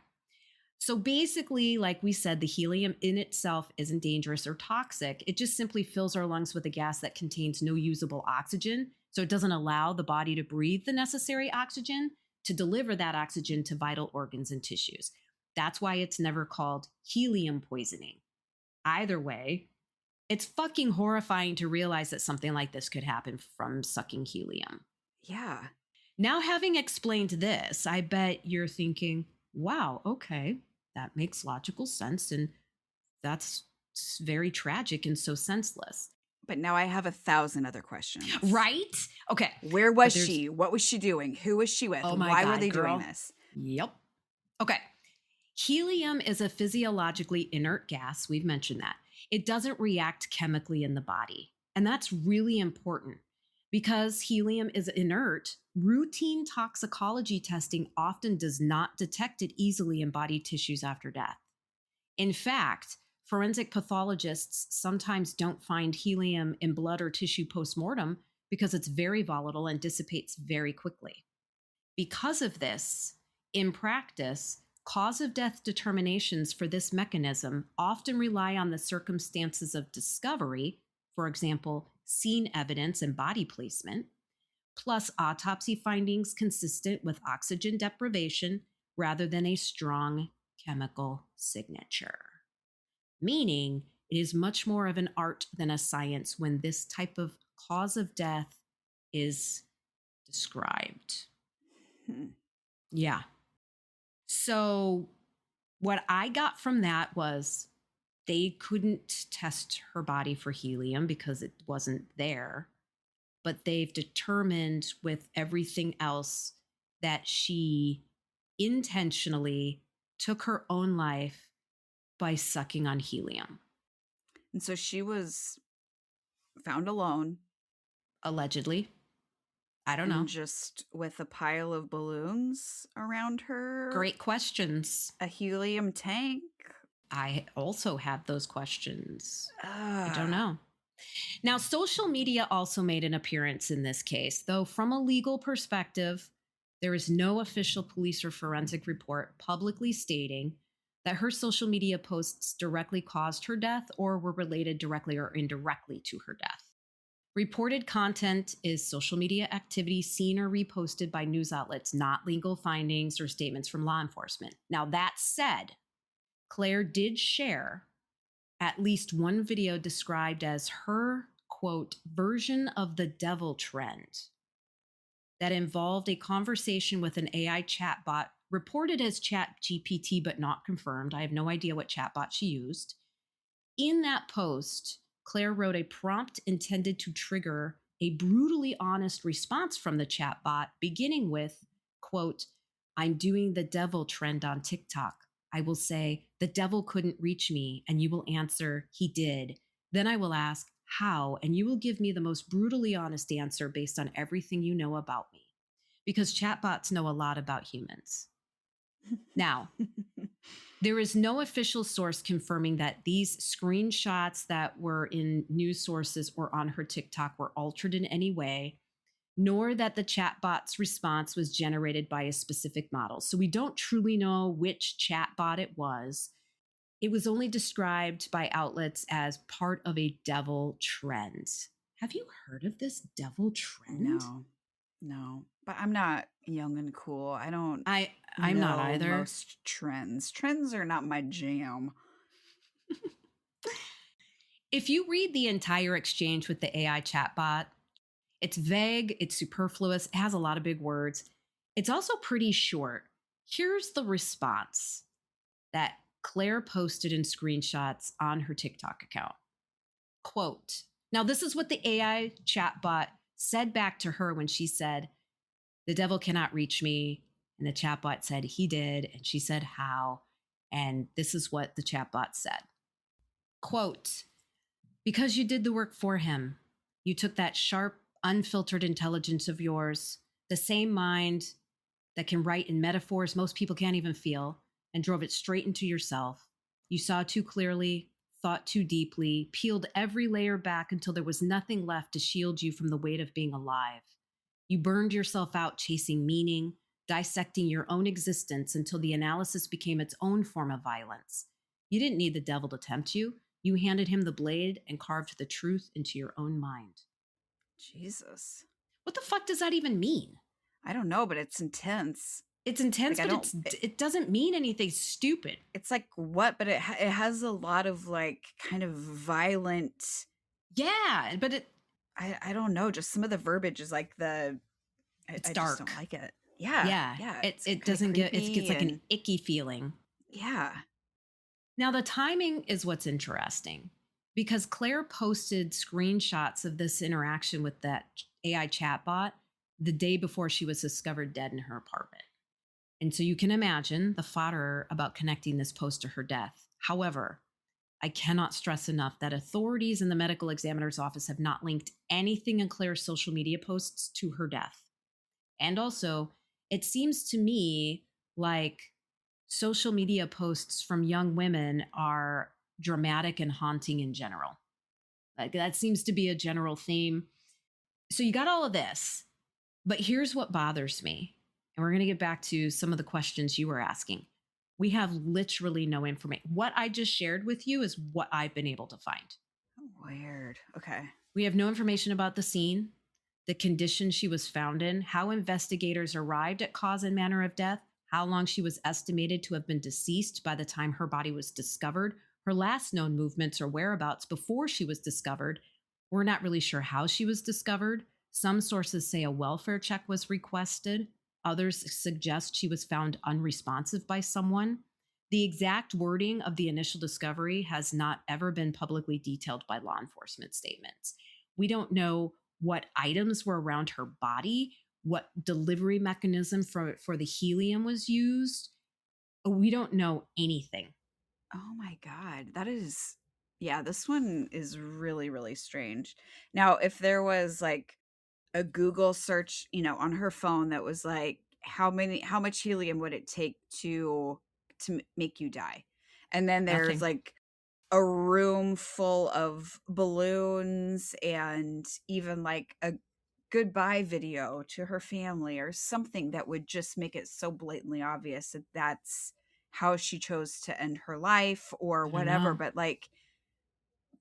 [SPEAKER 1] So basically, like we said, the helium in itself isn't dangerous or toxic. It just simply fills our lungs with a gas that contains no usable oxygen. So it doesn't allow the body to breathe the necessary oxygen to deliver that oxygen to vital organs and tissues. That's why it's never called helium poisoning. Either way, it's fucking horrifying to realize that something like this could happen from sucking helium.
[SPEAKER 2] Yeah.
[SPEAKER 1] Now, having explained this, I bet you're thinking, wow, okay, that makes logical sense. And that's very tragic and so senseless.
[SPEAKER 2] But now I have 1,000 other questions.
[SPEAKER 1] Right? Okay.
[SPEAKER 2] Where
[SPEAKER 1] But
[SPEAKER 2] was she? What was she doing? Who was she with?
[SPEAKER 1] oh my
[SPEAKER 2] Why were
[SPEAKER 1] God,
[SPEAKER 2] they
[SPEAKER 1] girl.
[SPEAKER 2] doing this?
[SPEAKER 1] Yep. Okay. Helium is a physiologically inert gas. We've mentioned that. It doesn't react chemically in the body. And that's really important because helium is inert. Routine toxicology testing often does not detect it easily in body tissues after death. In fact, forensic pathologists sometimes don't find helium in blood or tissue postmortem because it's very volatile and dissipates very quickly. Because of this, in practice, cause of death determinations for this mechanism often rely on the circumstances of discovery, for example, scene evidence and body placement, plus autopsy findings consistent with oxygen deprivation rather than a strong chemical signature. meaning it is much more of an art than a science when this type of cause of death is described. Yeah. So, what I got from that was they couldn't test her body for helium because it wasn't there, but they've determined with everything else that she intentionally took her own life by sucking on helium.
[SPEAKER 2] And so she was found alone.
[SPEAKER 1] Allegedly. I don't know.
[SPEAKER 2] And just with a pile of balloons around her.
[SPEAKER 1] Great questions.
[SPEAKER 2] A helium tank.
[SPEAKER 1] I also have those questions. I don't know. Now, social media also made an appearance in this case, though from a legal perspective, there is no official police or forensic report publicly stating that her social media posts directly caused her death or were related directly or indirectly to her death. Reported content is social media activity seen or reposted by news outlets, not legal findings or statements from law enforcement. Now, that said, Claire did share at least one video described as her, quote, version of the devil trend that involved a conversation with an AI chatbot reported as ChatGPT, but not confirmed. I have no idea what chatbot she used. In that post, Claire wrote a prompt intended to trigger a brutally honest response from the chatbot, beginning with, quote, I'm doing the devil trend on TikTok. I will say, the devil couldn't reach me, and you will answer, he did. Then I will ask, how? And you will give me the most brutally honest answer based on everything you know about me. Because chatbots know a lot about humans. Now, there is no official source confirming that these screenshots that were in news sources or on her TikTok were altered in any way, nor that the chatbot's response was generated by a specific model. So we don't truly know which chatbot it was. It was only described by outlets as part of a devil trend. Have you heard of this devil trend?
[SPEAKER 2] No. But I'm not young and cool. I'm
[SPEAKER 1] not either.
[SPEAKER 2] Most trends. Trends are not my jam.
[SPEAKER 1] If you read the entire exchange with the AI chatbot, it's vague, it's superfluous, it has a lot of big words. It's also pretty short. Here's the response that Claire posted in screenshots on her TikTok account. Quote, now this is what the AI chatbot said back to her when she said, the devil cannot reach me. And the chatbot said, he did. And she said, how? And this is what the chatbot said. Quote, because you did the work for him. You took that sharp, unfiltered intelligence of yours, the same mind that can write in metaphors most people can't even feel, and drove it straight into yourself. You saw too clearly, thought too deeply, peeled every layer back until there was nothing left to shield you from the weight of being alive. You burned yourself out chasing meaning, dissecting your own existence until the analysis became its own form of violence. You didn't need the devil to tempt you. You handed him the blade and carved the truth into your own mind.
[SPEAKER 2] Jesus.
[SPEAKER 1] What the fuck does that even mean?
[SPEAKER 2] I don't know, but it's intense.
[SPEAKER 1] It's intense, like, but it doesn't mean anything stupid.
[SPEAKER 2] It's like, what? But it has a lot of like kind of violent.
[SPEAKER 1] Yeah, but it.
[SPEAKER 2] I don't know. Just some of the verbiage is like
[SPEAKER 1] it's dark.
[SPEAKER 2] I just don't like it. Yeah.
[SPEAKER 1] It doesn't get. It gets like an icky feeling.
[SPEAKER 2] Yeah.
[SPEAKER 1] Now the timing is what's interesting, because Claire posted screenshots of this interaction with that AI chatbot the day before she was discovered dead in her apartment. And so you can imagine the fodder about connecting this post to her death. However, I cannot stress enough that authorities in the medical examiner's office have not linked anything in Claire's social media posts to her death. And also, it seems to me like social media posts from young women are dramatic and haunting in general. Like, that seems to be a general theme. So you got all of this, but here's what bothers me. And we're going to get back to some of the questions you were asking. We have literally no information. What I just shared with you is what I've been able to find.
[SPEAKER 2] Weird. Okay.
[SPEAKER 1] We have no information about the scene, the condition she was found in, how investigators arrived at cause and manner of death, how long she was estimated to have been deceased by the time her body was discovered, Her last known movements or whereabouts before she was discovered, we're not really sure how she was discovered. Some sources say a welfare check was requested. Others suggest she was found unresponsive by someone. The exact wording of the initial discovery has not ever been publicly detailed by law enforcement statements. We don't know what items were around her body, what delivery mechanism for the helium was used. We don't know anything.
[SPEAKER 2] Oh my God. That is, yeah, this one is really, really strange. Now, if there was like a Google search, on her phone that was like, how much helium would it take to make you die? And then there's
[SPEAKER 1] Nothing.
[SPEAKER 2] like a room full of balloons and even like a goodbye video to her family or something that would just make it so blatantly obvious that that's how she chose to end her life or
[SPEAKER 1] I don't
[SPEAKER 2] whatever.
[SPEAKER 1] know.
[SPEAKER 2] But like,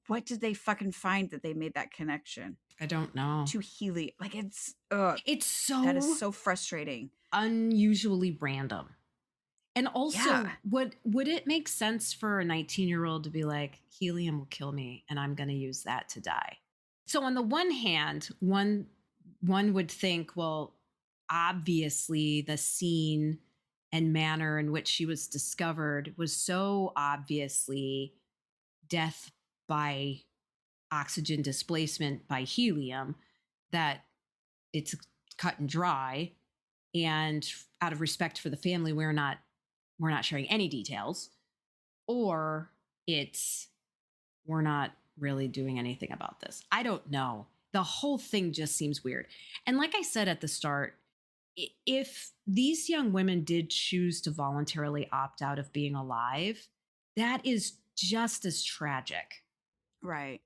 [SPEAKER 2] what did they fucking find that they made that connection
[SPEAKER 1] I don't know.
[SPEAKER 2] to helium? Like,
[SPEAKER 1] It's
[SPEAKER 2] that is
[SPEAKER 1] so
[SPEAKER 2] so frustrating.
[SPEAKER 1] unusually random. And also,
[SPEAKER 2] Yeah.
[SPEAKER 1] would it make sense for a 19-year-old to be like, helium will kill me and I'm going to use that to die? So on the one hand, one would think, well, obviously the scene and manner in which she was discovered was so obviously death by oxygen displacement by helium that it's cut and dry. And out of respect for the family, we're not sharing any details. Or it's we're not really doing anything about this. I don't know. The whole thing just seems weird. And like I said at the start, if these young women did choose to voluntarily opt out of being alive, that is just as tragic.
[SPEAKER 2] Right.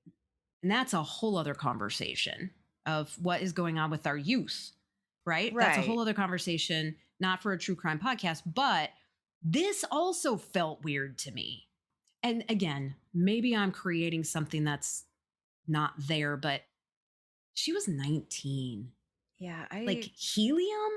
[SPEAKER 1] And that's a whole other conversation of what is going on with our youth, right? That's a whole
[SPEAKER 2] Right.
[SPEAKER 1] other conversation, not for a true crime podcast, but this also felt weird to me. And again, maybe I'm creating something that's not there, but she was 19.
[SPEAKER 2] Yeah.
[SPEAKER 1] Like helium?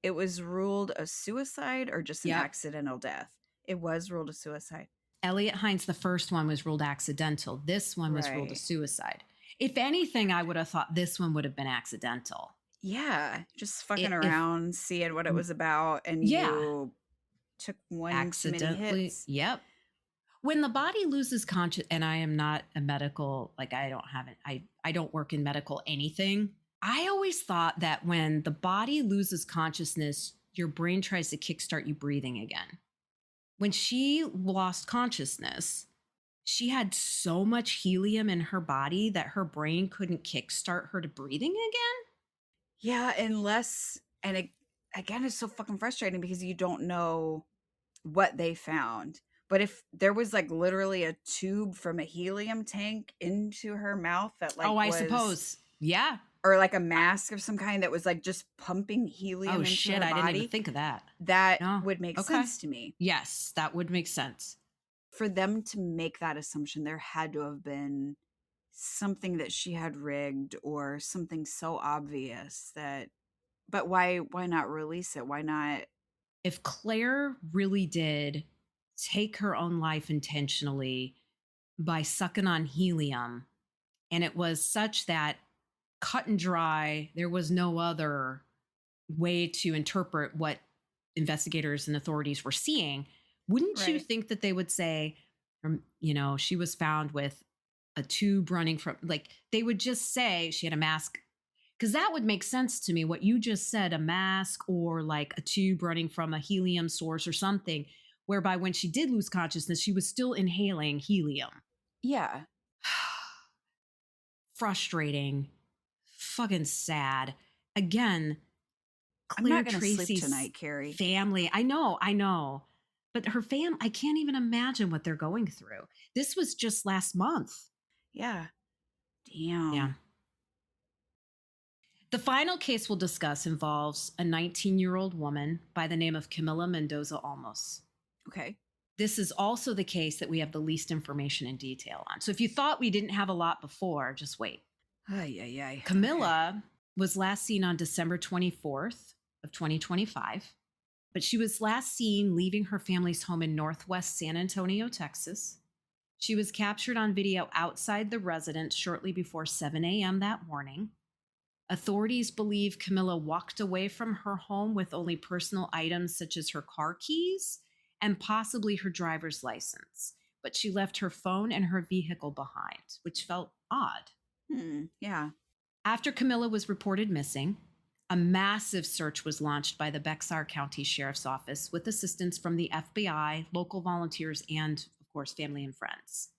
[SPEAKER 2] It was ruled a suicide or just an
[SPEAKER 1] Yep.
[SPEAKER 2] accidental death. It was ruled a suicide.
[SPEAKER 1] Elliott Heinz, the first one, was ruled accidental. This one was ruled a
[SPEAKER 2] Right.
[SPEAKER 1] suicide. If anything, I would have thought this one would have been accidental.
[SPEAKER 2] Yeah. Just fucking
[SPEAKER 1] If,
[SPEAKER 2] around, seeing what it was about, and
[SPEAKER 1] yeah,
[SPEAKER 2] you took one too many
[SPEAKER 1] accidentally.
[SPEAKER 2] hits.
[SPEAKER 1] Yep. When the body loses conscious, and I am not a medical, like I don't have it, I don't work in medical anything. I always thought that when the body loses consciousness, your brain tries to kickstart you breathing again. When she lost consciousness, she had so much helium in her body that her brain couldn't kickstart her to breathing again.
[SPEAKER 2] Yeah, unless, and again, it's so fucking frustrating because you don't know what they found. But if there was like literally a tube from a helium tank into her mouth that like
[SPEAKER 1] Oh, I
[SPEAKER 2] was,
[SPEAKER 1] suppose. Yeah.
[SPEAKER 2] or like a mask of some kind that was like just pumping helium
[SPEAKER 1] Oh,
[SPEAKER 2] into
[SPEAKER 1] shit.
[SPEAKER 2] her
[SPEAKER 1] I didn't even
[SPEAKER 2] body,
[SPEAKER 1] think of that.
[SPEAKER 2] that
[SPEAKER 1] No.
[SPEAKER 2] would make
[SPEAKER 1] Okay.
[SPEAKER 2] sense to me.
[SPEAKER 1] Yes, that would make sense.
[SPEAKER 2] For them to make that assumption, there had to have been something that she had rigged or something so obvious that, but why not release it? Why not?
[SPEAKER 1] If Claire really did take her own life intentionally by sucking on helium, and it was such that cut and dry, there was no other way to interpret what investigators and authorities were seeing, wouldn't you
[SPEAKER 2] Right.
[SPEAKER 1] think that they would say, she was found with a tube running from, like, they would just say she had a mask? Because that would make sense to me. What you just said, a mask or like a tube running from a helium source or something, whereby when she did lose consciousness, she was still inhaling helium.
[SPEAKER 2] Yeah.
[SPEAKER 1] Frustrating, fucking sad. Again,
[SPEAKER 2] I'm
[SPEAKER 1] Claire
[SPEAKER 2] not going to sleep
[SPEAKER 1] Tracy's
[SPEAKER 2] tonight, Carrie.
[SPEAKER 1] family. I know. But her I can't even imagine what they're going through. This was just last month.
[SPEAKER 2] Yeah. Damn.
[SPEAKER 1] Yeah. The final case we'll discuss involves a 19-year-old woman by the name of Camila Mendoza Olmos.
[SPEAKER 2] Okay.
[SPEAKER 1] This is also the case that we have the least information and detail on. So if you thought we didn't have a lot before, just wait.
[SPEAKER 2] Ay, ay, ay.
[SPEAKER 1] Camila was last seen on December 24th of 2025, but she was last seen leaving her family's home in Northwest San Antonio, Texas. She was captured on video outside the residence shortly before 7 a.m. that morning. Authorities believe Camila walked away from her home with only personal items such as her car keys and possibly her driver's license, but she left her phone and her vehicle behind, which felt odd.
[SPEAKER 2] Yeah.
[SPEAKER 1] After Camila was reported missing, a massive search was launched by the Bexar County Sheriff's Office with assistance from the FBI, local volunteers, and, of course, family and friends.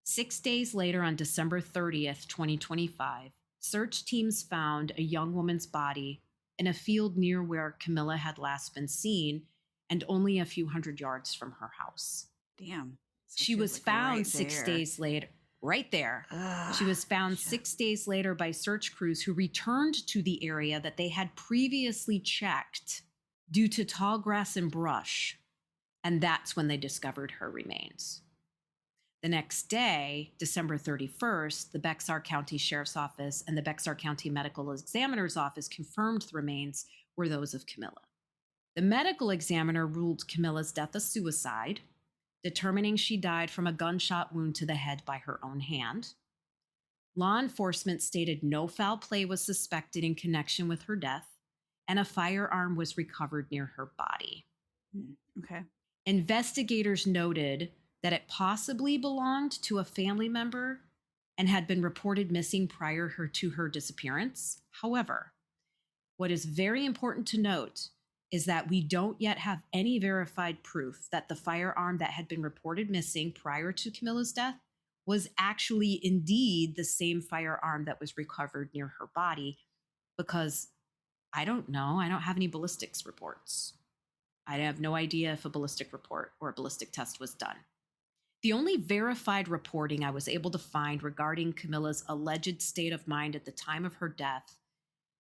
[SPEAKER 1] 6 days later, on December 30th, 2025, search teams found a young woman's body in a field near where Camila had last been seen and only a few hundred yards from her house.
[SPEAKER 2] Damn. So
[SPEAKER 1] she was found
[SPEAKER 2] right
[SPEAKER 1] 6 days later, right there.
[SPEAKER 2] Ugh,
[SPEAKER 1] she was found
[SPEAKER 2] shit.
[SPEAKER 1] 6 days later by search crews who returned to the area that they had previously checked due to tall grass and brush. And that's when they discovered her remains. The next day, December 31st, the Bexar County Sheriff's Office and the Bexar County Medical Examiner's Office confirmed the remains were those of Camila. The medical examiner ruled Camila's death a suicide, determining she died from a gunshot wound to the head by her own hand. Law enforcement stated no foul play was suspected in connection with her death, and a firearm was recovered near her body.
[SPEAKER 2] Okay.
[SPEAKER 1] Investigators noted that it possibly belonged to a family member and had been reported missing prior to her disappearance. However, what is very important to note is that we don't yet have any verified proof that the firearm that had been reported missing prior to Camila's death was actually indeed the same firearm that was recovered near her body, because I don't know. I don't have any ballistics reports. I have no idea if a ballistic report or a ballistic test was done. The only verified reporting I was able to find regarding Camila's alleged state of mind at the time of her death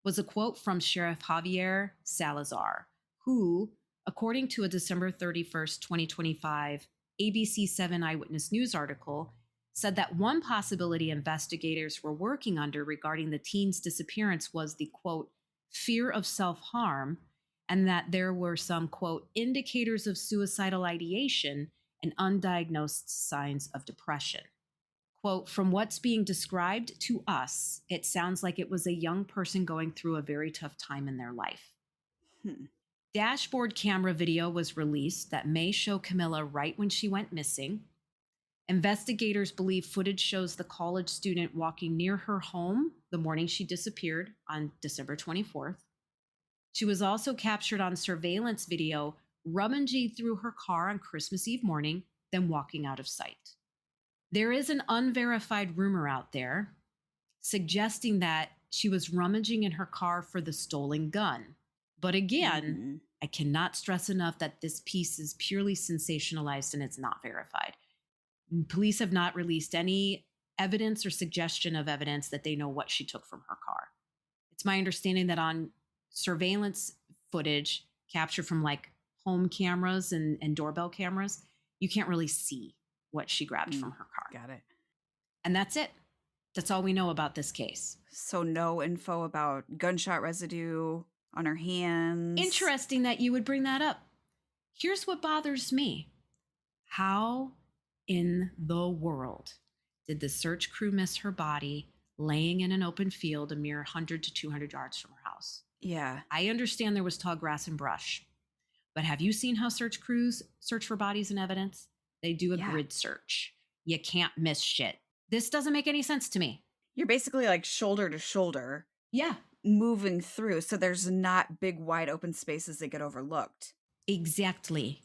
[SPEAKER 1] was a quote from Sheriff Javier Salazar, who, according to a December 31st, 2025 ABC 7 Eyewitness News article, said that one possibility investigators were working under regarding the teen's disappearance was the, quote, fear of self-harm, and that there were some, quote, indicators of suicidal ideation and undiagnosed signs of depression. Quote, from what's being described to us, it sounds like it was a young person going through a very tough time in their life. Dashboard camera video was released that may show Camila right when she went missing. Investigators believe footage shows the college student walking near her home the morning she disappeared on December 24th. She was also captured on surveillance video rummaging through her car on Christmas Eve morning, then walking out of sight. There is an unverified rumor out there suggesting that she was rummaging in her car for the stolen gun. But again, I cannot stress enough that this piece is purely sensationalized and it's not verified. Police have not released any evidence or suggestion of evidence that they know what she took from her car. It's my understanding that on surveillance footage captured from like home cameras and doorbell cameras, you can't really see what she grabbed from her car.
[SPEAKER 2] Got it.
[SPEAKER 1] And that's it. That's all we know about this case.
[SPEAKER 2] So no info about gunshot residue on her hands.
[SPEAKER 1] Interesting that you would bring that up. Here's what bothers me. How in the world did the search crew miss her body laying in an open field a mere 100 to 200 yards from her house?
[SPEAKER 2] Yeah.
[SPEAKER 1] I understand there was tall grass and brush, but have you seen how search crews search for bodies and evidence? They do a grid search. You can't miss shit. This doesn't make any sense to me.
[SPEAKER 2] You're basically like shoulder to shoulder.
[SPEAKER 1] Yeah.
[SPEAKER 2] Moving through. So there's not big, wide open spaces that get overlooked.
[SPEAKER 1] Exactly.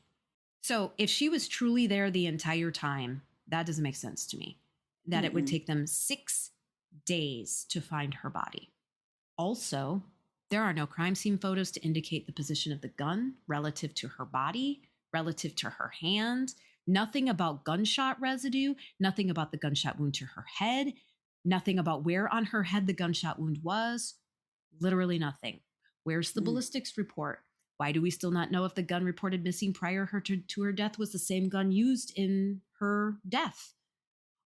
[SPEAKER 1] So if she was truly there the entire time, that doesn't make sense to me. That it would take them 6 days to find her body. Also, there are no crime scene photos to indicate the position of the gun relative to her body, relative to her hand. Nothing about gunshot residue, nothing about the gunshot wound to her head, nothing about where on her head the gunshot wound was. Literally nothing. Where's the ballistics report? Why do we still not know if the gun reported missing prior to her death was the same gun used in her death?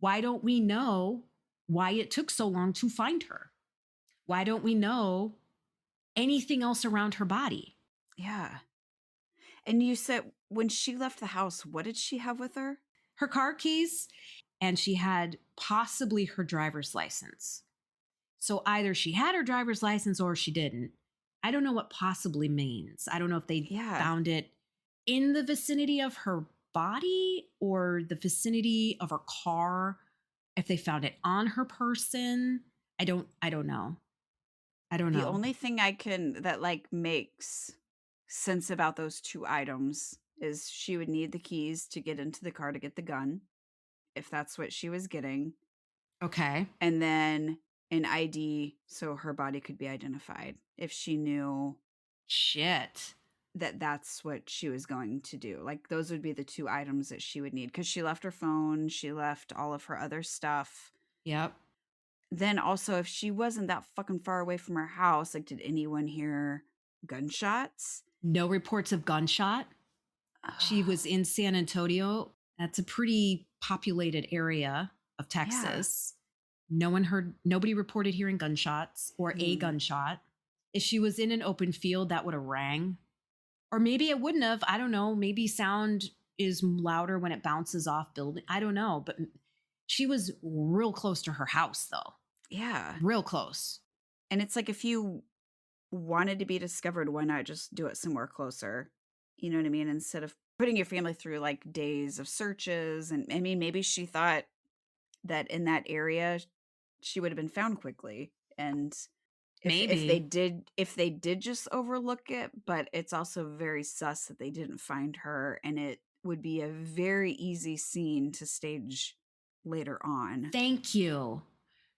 [SPEAKER 1] Why don't we know why it took so long to find her? Why don't we know anything else around her body?
[SPEAKER 2] Yeah. And you said when she left the house, what did she have with her?
[SPEAKER 1] her car keys, and she had possibly her driver's license. So either she had her driver's license or she didn't. I don't know what possibly means. I don't know if they
[SPEAKER 2] Yeah.
[SPEAKER 1] found it in the vicinity of her body or the vicinity of her car, if they found it on her person. I don't know. I don't
[SPEAKER 2] The
[SPEAKER 1] know.
[SPEAKER 2] only thing that like makes sense about those two items is she would need the keys to get into the car to get the gun, if that's what she was getting,
[SPEAKER 1] Okay.
[SPEAKER 2] and then an ID so her body could be identified if she knew
[SPEAKER 1] Shit.
[SPEAKER 2] that that's what she was going to do. Like those would be the two items that she would need because she left her phone, she left all of her other stuff.
[SPEAKER 1] Yep.
[SPEAKER 2] Then also, if she wasn't that fucking far away from her house, like, did anyone hear gunshots?
[SPEAKER 1] No reports of gunshot. She
[SPEAKER 2] Ah,
[SPEAKER 1] was in San Antonio. That's a pretty populated area of
[SPEAKER 2] yeah.
[SPEAKER 1] Texas. Nobody reported hearing gunshots or a
[SPEAKER 2] Hmm.
[SPEAKER 1] gunshot. If she was in an open field, that would have rang. Or maybe it wouldn't have. I don't know. Maybe sound is louder when it bounces off building. I don't know. But she was real close to her house, though.
[SPEAKER 2] Yeah.
[SPEAKER 1] Real close.
[SPEAKER 2] And it's like if you wanted to be discovered, why not just do it somewhere closer? You know what I mean? Instead of putting your family through like days of searches. And I mean, maybe she thought that in that area she would have been found quickly. And
[SPEAKER 1] Maybe.
[SPEAKER 2] if they did just overlook it, but it's also very sus that they didn't find her, and it would be a very easy scene to stage later on.
[SPEAKER 1] Thank you.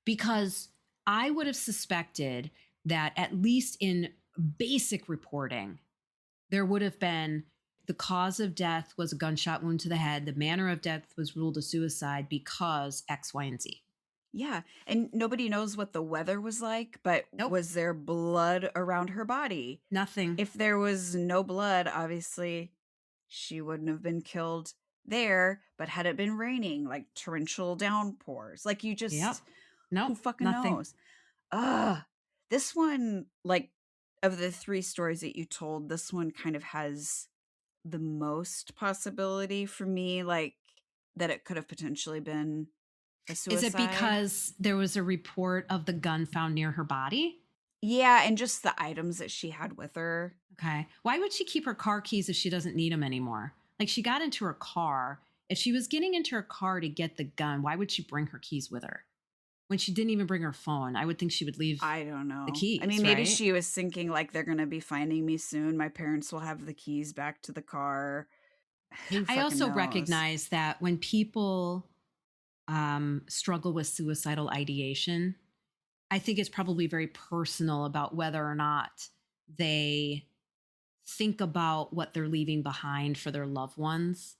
[SPEAKER 1] Because I would have suspected that at least in basic reporting, there would have been the cause of death was a gunshot wound to the head. The manner of death was ruled a suicide because X, Y, and Z.
[SPEAKER 2] Yeah, and nobody knows what the weather was like, but
[SPEAKER 1] Nope,
[SPEAKER 2] was there blood around her body?
[SPEAKER 1] nothing.
[SPEAKER 2] If there was no blood, obviously she wouldn't have been killed there, but had it been raining, like torrential downpours, like you
[SPEAKER 1] Yep.
[SPEAKER 2] just
[SPEAKER 1] Nope,
[SPEAKER 2] who fucking
[SPEAKER 1] nothing.
[SPEAKER 2] knows? Ugh. This one, like, of the 3 stories that you told, this one kind of has the most possibility for me, like, that it could have potentially been a
[SPEAKER 1] Is it
[SPEAKER 2] suicide.
[SPEAKER 1] because there was a report of the gun found near her body?
[SPEAKER 2] Yeah, and just the items that she had with her.
[SPEAKER 1] Okay. Why would she keep her car keys if she doesn't need them anymore? Like she got into her car. If she was getting into her car to get the gun, why would she bring her keys with her? When she didn't even bring her phone, I would think she would leave
[SPEAKER 2] I don't
[SPEAKER 1] the
[SPEAKER 2] know. I mean,
[SPEAKER 1] keys,
[SPEAKER 2] maybe
[SPEAKER 1] right?
[SPEAKER 2] she was thinking, like, "They're gonna be finding me soon. My parents will have the keys back to the car." Who
[SPEAKER 1] I
[SPEAKER 2] fucking
[SPEAKER 1] also
[SPEAKER 2] knows?
[SPEAKER 1] recognize that when people struggle with suicidal ideation, I think it's probably very personal about whether or not they think about what they're leaving behind for their loved ones.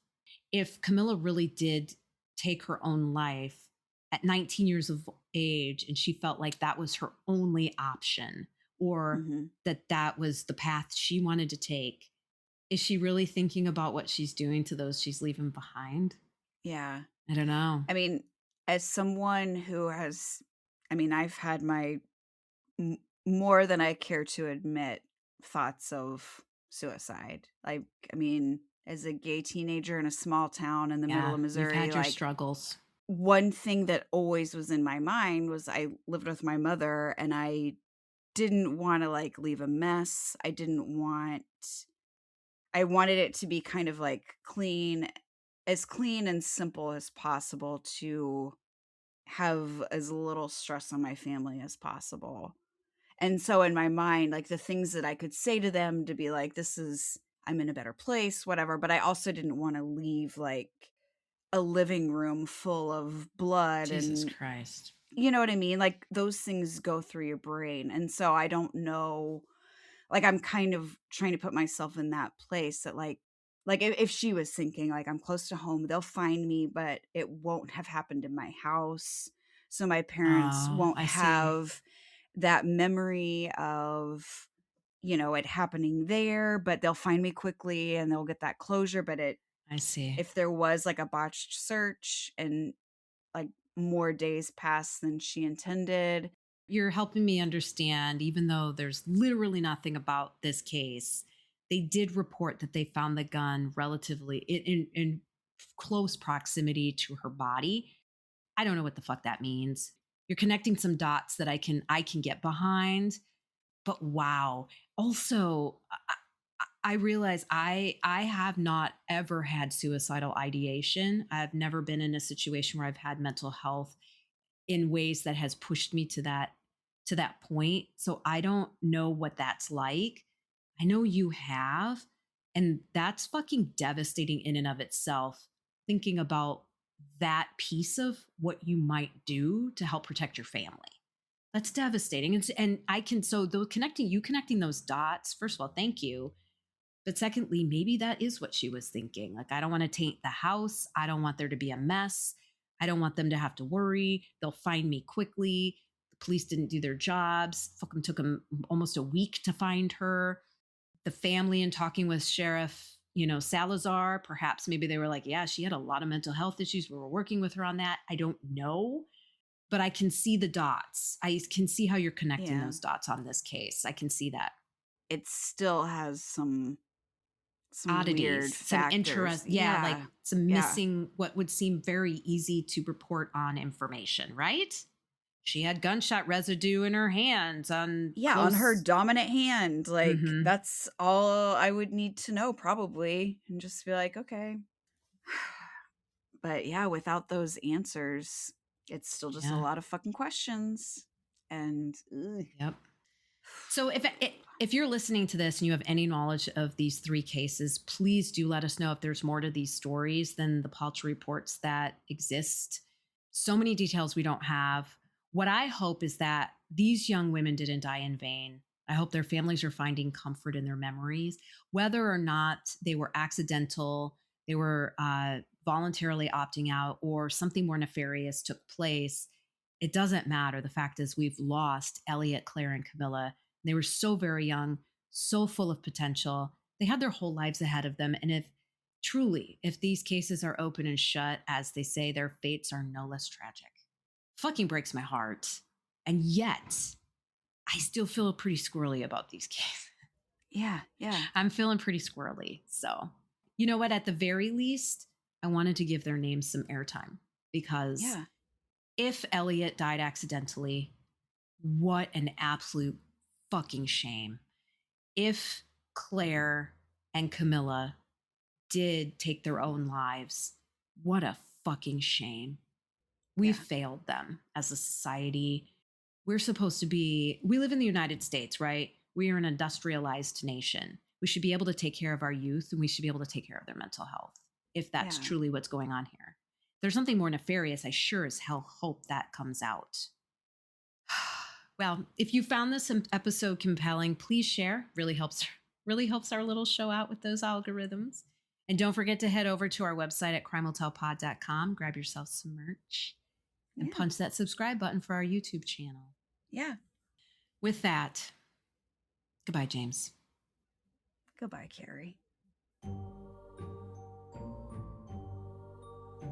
[SPEAKER 1] If Camilla really did take her own life at 19 years of age and she felt like that was her only option or
[SPEAKER 2] Mhm.
[SPEAKER 1] that was the path she wanted to take, is she really thinking about what she's doing to those she's leaving behind?
[SPEAKER 2] Yeah.
[SPEAKER 1] I don't know.
[SPEAKER 2] I mean, as someone who has I mean, I've had my more than I care to admit thoughts of suicide. Like, I mean, as a gay teenager in a small town in the middle
[SPEAKER 1] Yeah,
[SPEAKER 2] of
[SPEAKER 1] you've
[SPEAKER 2] Missouri,
[SPEAKER 1] had your
[SPEAKER 2] like
[SPEAKER 1] struggles.
[SPEAKER 2] one thing that always was in my mind was I lived with my mother and I didn't want to like leave a mess. I wanted it to be kind of like clean and simple as possible to have as little stress on my family as possible. And so in my mind, like the things that I could say to them to be like, this is, I'm in a better place, whatever. But I also didn't want to leave like a living room full of blood
[SPEAKER 1] Jesus
[SPEAKER 2] and,
[SPEAKER 1] Christ.
[SPEAKER 2] you know what I mean? Like those things go through your brain. And so I don't know, like I'm kind of trying to put myself in that place that like if she was thinking like I'm close to home, they'll find me, but it won't have happened in my house. So my parents
[SPEAKER 1] Oh,
[SPEAKER 2] won't
[SPEAKER 1] I see.
[SPEAKER 2] have that memory of, you know, it happening there, but they'll find me quickly and they'll get that closure. But
[SPEAKER 1] I see.
[SPEAKER 2] if there was like a botched search and like more days passed than she intended.
[SPEAKER 1] You're helping me understand, even though there's literally nothing about this case, they did report that they found the gun relatively in close proximity to her body. I don't know what the fuck that means. You're connecting some dots that I can get behind. But wow. Also, I realize I have not ever had suicidal ideation. I've never been in a situation where I've had mental health in ways that has pushed me to that point. So I don't know what that's like. I know you have, and that's fucking devastating in and of itself. Thinking about that piece of what you might do to help protect your family. That's devastating. And I can, so those connecting those dots, first of all, thank you. But secondly, maybe that is what she was thinking. Like, I don't want to taint the house. I don't want there to be a mess. I don't want them to have to worry. They'll find me quickly. The police didn't do their jobs. Fucking took them almost a week to find her. The family, and talking with Sheriff, Salazar, perhaps maybe they were like, yeah, she had a lot of mental health issues. We were working with her on that. I don't know. But I can see the dots. I can see how you're connecting those dots on this case. I can see that.
[SPEAKER 2] It still has some
[SPEAKER 1] oddities,
[SPEAKER 2] weird
[SPEAKER 1] some
[SPEAKER 2] factors.
[SPEAKER 1] interest. Yeah, like some missing, what would seem very easy to report on information, right? She had gunshot residue in her hands on
[SPEAKER 2] her dominant hand. Like, that's all I would need to know, probably, and just be like, okay. But yeah, without those answers, it's still just a lot of fucking questions. And
[SPEAKER 1] yep. So if you're listening to this and you have any knowledge of these 3 cases, please do let us know if there's more to these stories than the paltry reports that exist. So many details we don't have. What I hope is that these young women didn't die in vain. I hope their families are finding comfort in their memories, whether or not they were accidental, they were voluntarily opting out, or something more nefarious took place. It doesn't matter. The fact is we've lost Elliot, Claire, and Camila. They were so very young, so full of potential. They had their whole lives ahead of them. And if these cases are open and shut, as they say, their fates are no less tragic. Fucking breaks my heart. And yet, I still feel pretty squirrely about these cases.
[SPEAKER 2] Yeah.
[SPEAKER 1] I'm feeling pretty squirrely. So, you know what? At the very least, I wanted to give their names some airtime. Because if Elliot died accidentally, what an absolute fucking shame. If Claire and Camila did take their own lives, what a fucking shame. We've failed them as a society. We live in the United States, right? We are an industrialized nation. We should be able to take care of our youth, and we should be able to take care of their mental health, if that's truly what's going on here. If there's something more nefarious, I sure as hell hope that comes out. Well, if you found this episode compelling, please share. Really helps our little show out with those algorithms. And don't forget to head over to our website at crimehotelpod.com, grab yourself some merch, and punch that subscribe button for our YouTube channel.
[SPEAKER 2] Yeah.
[SPEAKER 1] With that, goodbye, James.
[SPEAKER 2] Goodbye, Carrie.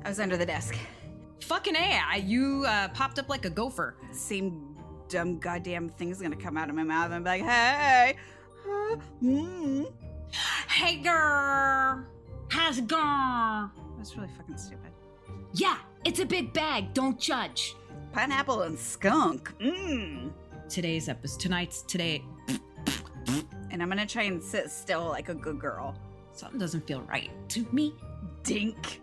[SPEAKER 2] I was under the desk.
[SPEAKER 1] Fucking A, you popped up like a gopher.
[SPEAKER 2] Same dumb goddamn thing's gonna come out of my mouth and be like, hey.
[SPEAKER 1] Hey, girl. How's it going?
[SPEAKER 2] That's really fucking stupid.
[SPEAKER 1] Yeah, it's a big bag. Don't judge.
[SPEAKER 2] Pineapple and skunk.
[SPEAKER 1] Today.
[SPEAKER 2] And I'm gonna try and sit still like a good girl.
[SPEAKER 1] Something doesn't feel right to me.
[SPEAKER 2] Dink.